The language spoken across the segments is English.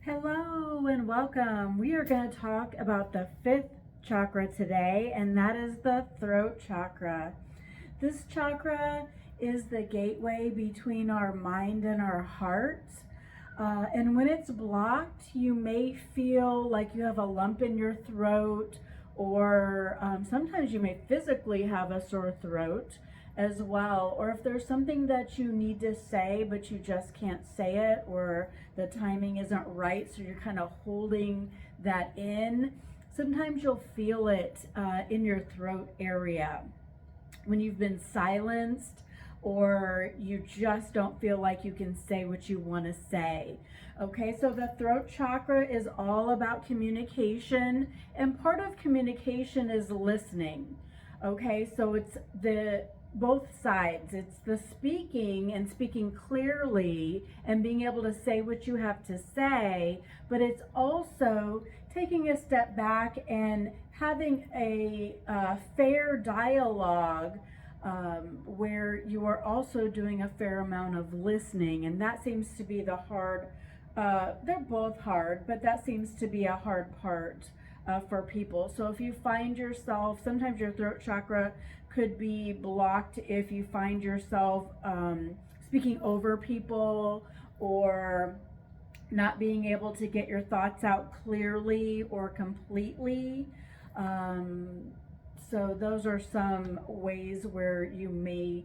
Hello and welcome. We are going to talk about the fifth chakra today, and that is the throat chakra. This chakra is the gateway between our mind and our heart. And when it's blocked, you may feel like you have a lump in your throat, or sometimes you may physically have a sore throat as well. Or if there's something that you need to say, but you just can't say it, or the timing isn't right, so you're kind of holding that in. Sometimes you'll feel it in your throat area when you've been silenced, or you just don't feel like you can say what you want to say. Okay, so the throat chakra is all about communication, and part of communication is listening. Okay, so it's the both sides. It's the speaking and speaking clearly and being able to say what you have to say, but it's also taking a step back and having a fair dialogue, where you are also doing a fair amount of listening. And that seems to be the hard, they're both hard, but that seems to be a hard part for people. So if you find yourself, sometimes your throat chakra could be blocked if you find yourself speaking over people, or not being able to get your thoughts out clearly or completely. So those are some ways where you may,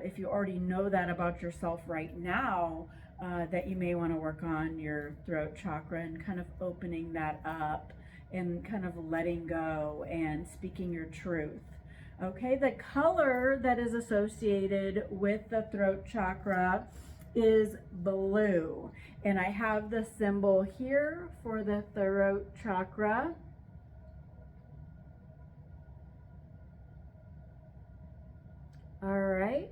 if you already know that about yourself right now, that you may want to work on your throat chakra and kind of opening that up and kind of letting go and speaking your truth. Okay, the color that is associated with the throat chakra is blue. And I have the symbol here for the throat chakra. All right.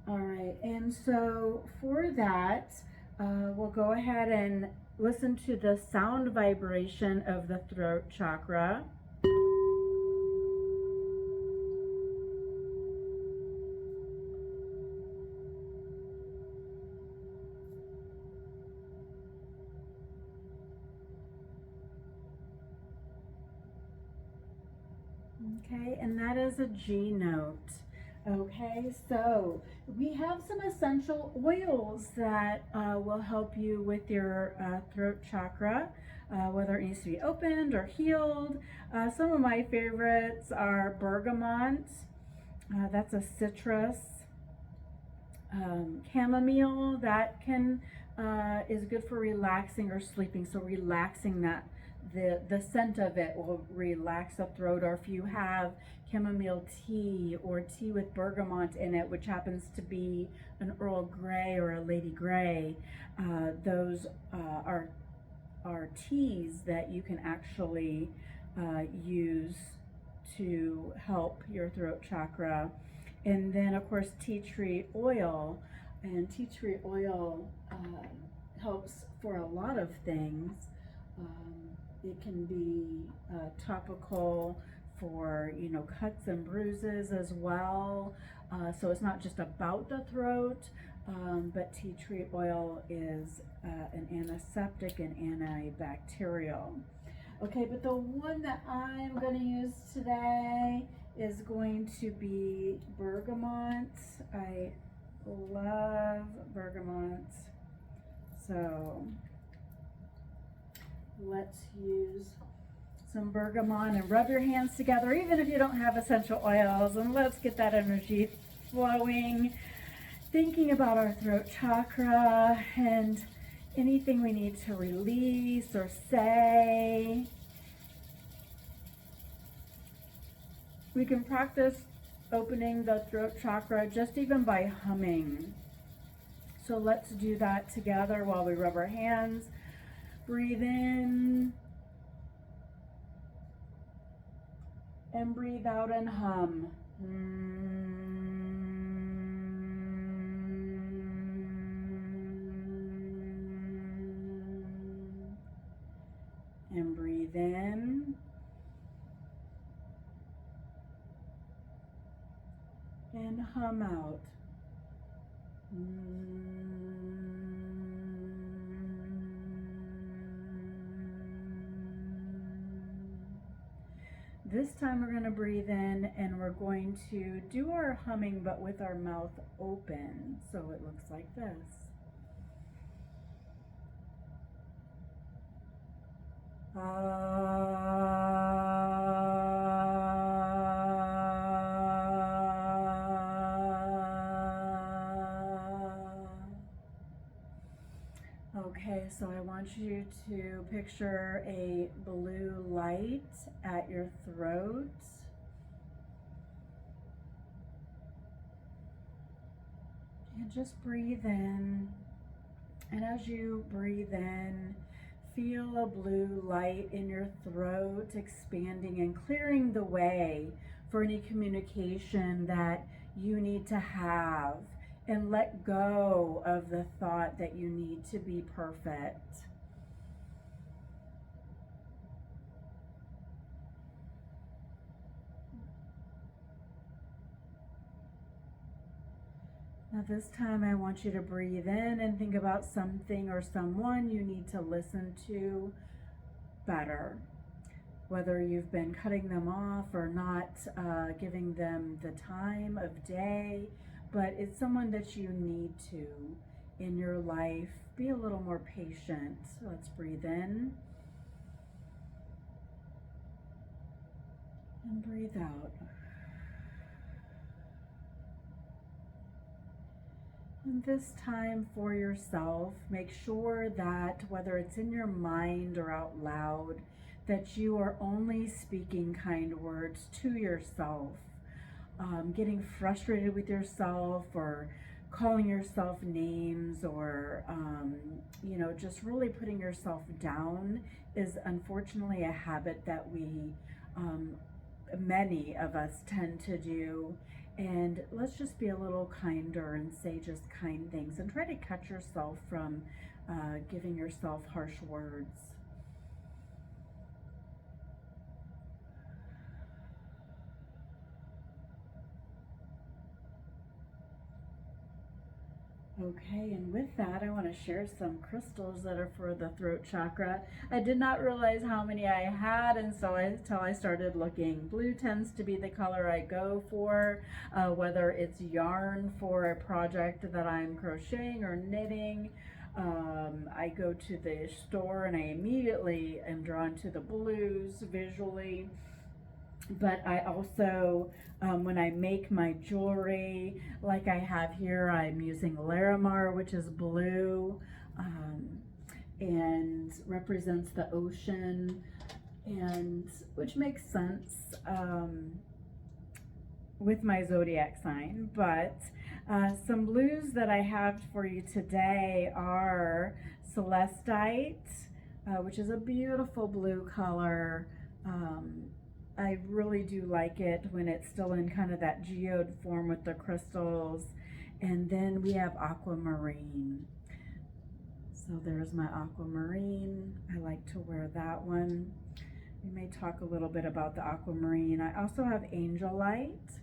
All right, and so for that, we'll go ahead and listen to the sound vibration of the throat chakra. Okay, and that is a G note. Okay, so we have some essential oils that will help you with your throat chakra, whether it needs to be opened or healed. Some of my favorites are bergamot, that's a citrus. Chamomile, that can is good for relaxing or sleeping, so relaxing that. The scent of it will relax the throat. Or if you have chamomile tea or tea with bergamot in it, which happens to be an Earl Grey or a Lady Grey, those are teas that you can actually use to help your throat chakra. And then of course tea tree oil, and tea tree oil helps for a lot of things. It can be topical for, cuts and bruises as well. So it's not just about the throat, but tea tree oil is an antiseptic and antibacterial. Okay, but the one that I'm going to use today is going to be bergamot. I love bergamot. So let's use some bergamot and rub your hands together, even if you don't have essential oils, and let's get that energy flowing, thinking about our throat chakra and anything we need to release or say. We can practice opening the throat chakra just even by humming. So let's do that together while we rub our hands. Breathe in and breathe out and hum. And breathe in and hum out. This time we're going to breathe in and we're going to do our humming but with our mouth open. So it looks like this. Okay, so I want you to picture a blue light at your throat. And just breathe in. And as you breathe in, feel a blue light in your throat expanding and clearing the way for any communication that you need to have, and let go of the thought that you need to be perfect. Now this time I want you to breathe in and think about something or someone you need to listen to better. Whether you've been cutting them off or not giving them the time of day, but it's someone that you need to in your life. Be a little more patient. Let's breathe in and breathe out. And this time for yourself, make sure that whether it's in your mind or out loud, that you are only speaking kind words to yourself. Getting frustrated with yourself or calling yourself names or, just really putting yourself down is unfortunately a habit that many of us tend to do. And let's just be a little kinder and say just kind things and try to cut yourself from giving yourself harsh words. Okay, and with that, I want to share some crystals that are for the throat chakra. I did not realize how many I had until I started looking. Blue tends to be the color I go for, whether it's yarn for a project that I'm crocheting or knitting. I go to the store and I immediately am drawn to the blues visually. But I also, when I make my jewelry, like I have here, I'm using Larimar, which is blue, and represents the ocean, and which makes sense with my zodiac sign. But some blues that I have for you today are Celestite, which is a beautiful blue color. I really do like it when it's still in kind of that geode form with the crystals. And then we have aquamarine. So there's my aquamarine. I like to wear that one. We may talk a little bit about the aquamarine. I also have angelite.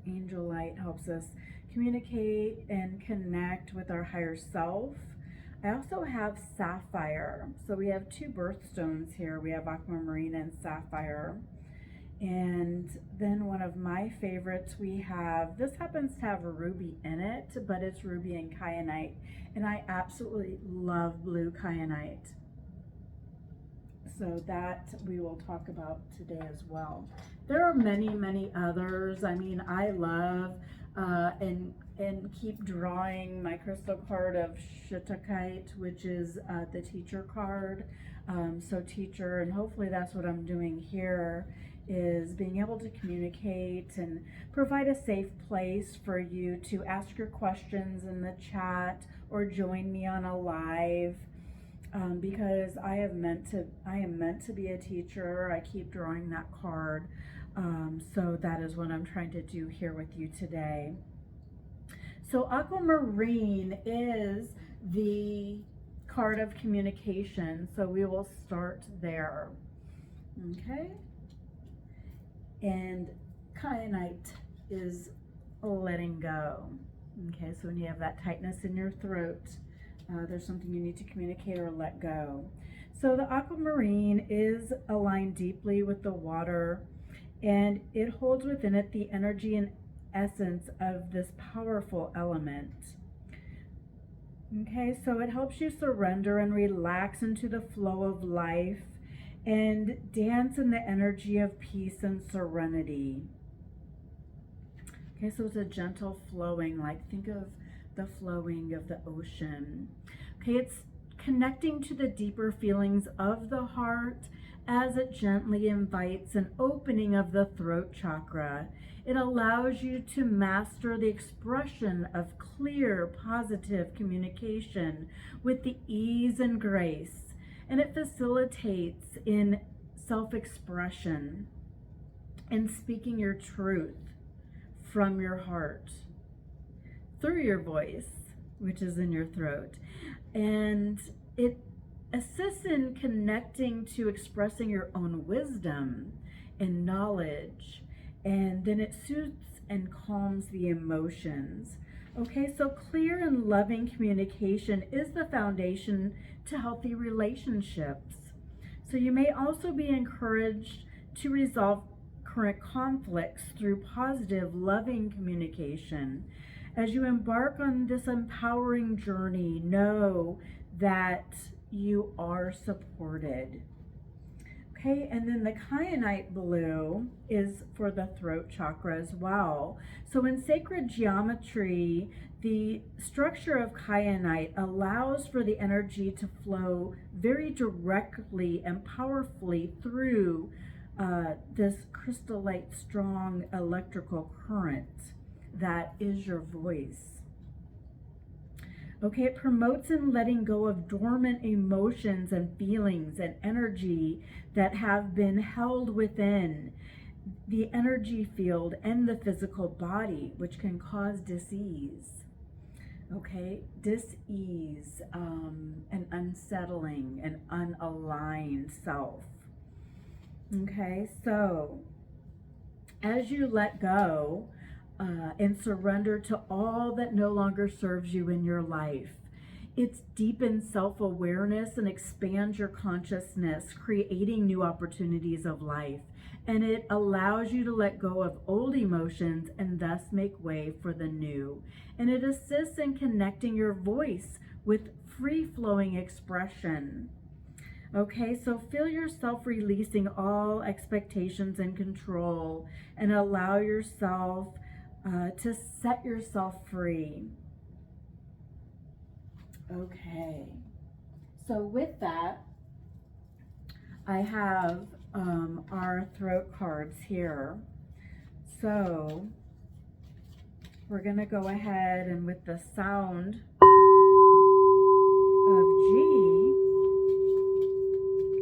Angelite helps us communicate and connect with our higher self. I also have sapphire. So we have two birthstones here. We have aquamarine and sapphire. And then one of my favorites we have, this happens to have a ruby in it, but it's ruby and kyanite. And I absolutely love blue kyanite. So that we will talk about today as well. There are many, many others. I mean, I love and keep drawing my crystal card of Shiitake, which is the teacher card. So teacher, and hopefully that's what I'm doing here, is being able to communicate and provide a safe place for you to ask your questions in the chat or join me on a live. Because I am meant to be a teacher. I keep drawing that card. So that is what I'm trying to do here with you today. So aquamarine is the card of communication. So we will start there. Okay. And kyanite is letting go. Okay, so when you have that tightness in your throat, there's something you need to communicate or let go. So the aquamarine is aligned deeply with the water, and it holds within it the energy and essence of this powerful element. Okay, so it helps you surrender and relax into the flow of life and dance in the energy of peace and serenity. Okay, so it's a gentle flowing, like think of the flowing of the ocean. Okay, it's connecting to the deeper feelings of the heart as it gently invites an opening of the throat chakra. It allows you to master the expression of clear, positive communication with the ease and grace, and it facilitates in self-expression and speaking your truth from your heart through your voice, which is in your throat. And it assists in connecting to expressing your own wisdom and knowledge, and then it soothes and calms the emotions. Okay, so clear and loving communication is the foundation to healthy relationships. So you may also be encouraged to resolve current conflicts through positive, loving communication. As you embark on this empowering journey, know that you are supported. Okay, and then the kyanite blue is for the throat chakra as well. So in sacred geometry, the structure of kyanite allows for the energy to flow very directly and powerfully through this crystallite strong electrical current that is your voice. Okay, it promotes in letting go of dormant emotions and feelings and energy that have been held within the energy field and the physical body, which can cause dis-ease. Okay, dis-ease, an unsettling, an unaligned self. Okay, so as you let go and surrender to all that no longer serves you in your life, it deepens self-awareness and expands your consciousness, creating new opportunities of life. And it allows you to let go of old emotions and thus make way for the new. And it assists in connecting your voice with free-flowing expression. Okay, so feel yourself releasing all expectations and control, and allow yourself to set yourself free. Okay, so with that, I have our throat cards here. So we're going to go ahead and with the sound of G,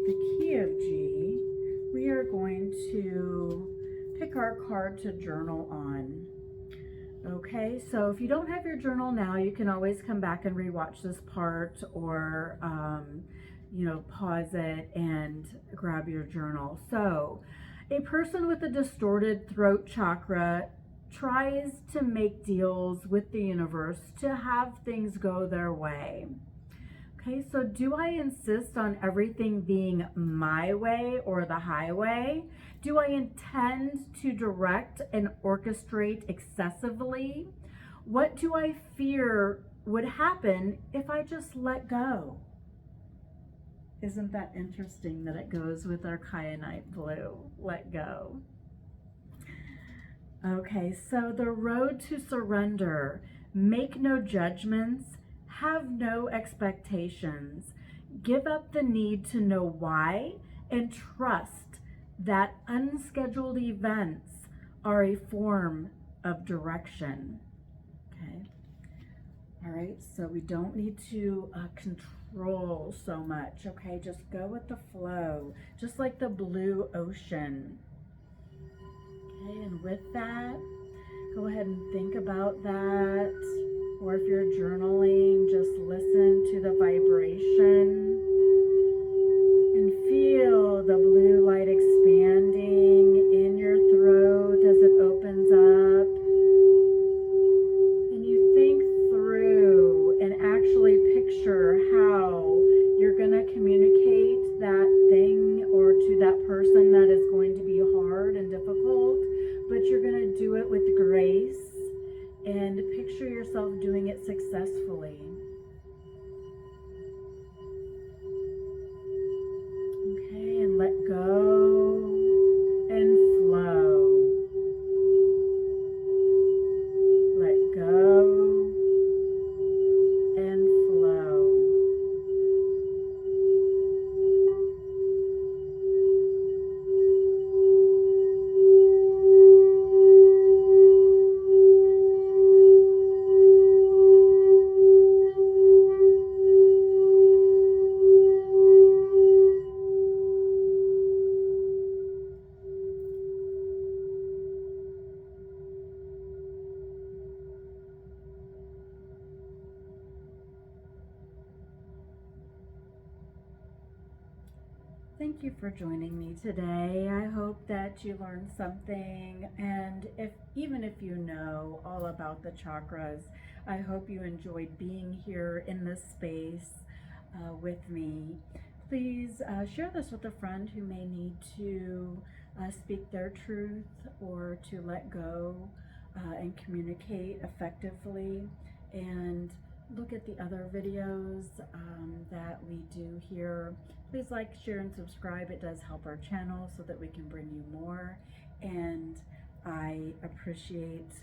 the key of G, we are going to pick our card to journal on. Okay, so if you don't have your journal now, you can always come back and rewatch this part, or pause it and grab your journal. So a person with a distorted throat chakra tries to make deals with the universe to have things go their way. Okay, so do I insist on everything being my way or the highway? Do I intend to direct and orchestrate excessively? What do I fear would happen if I just let go? Isn't that interesting that it goes with our kyanite blue? Let go. Okay, so the road to surrender. Make no judgments. Have no expectations. Give up the need to know why, and trust that unscheduled events are a form of direction. Okay. All right, so we don't need to control so much. Okay, just go with the flow, just like the blue ocean. Okay, and with that, go ahead and think about that. Or if you're journaling, just listen to the vibration and feel the blue light expanding in your throat as it opens up. And you think do it with grace and picture yourself doing it successfully. Okay, and let go and flow. Let go and flow. Thank you for joining me today. I hope that you learned something, and even if you know all about the chakras, I hope you enjoyed being here in this space with me. Please share this with a friend who may need to speak their truth or to let go and communicate effectively. And look at the other videos that we do here. Please like, share, and subscribe. It does help our channel so that we can bring you more. And I appreciate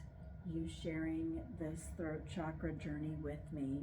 you sharing this throat chakra journey with me.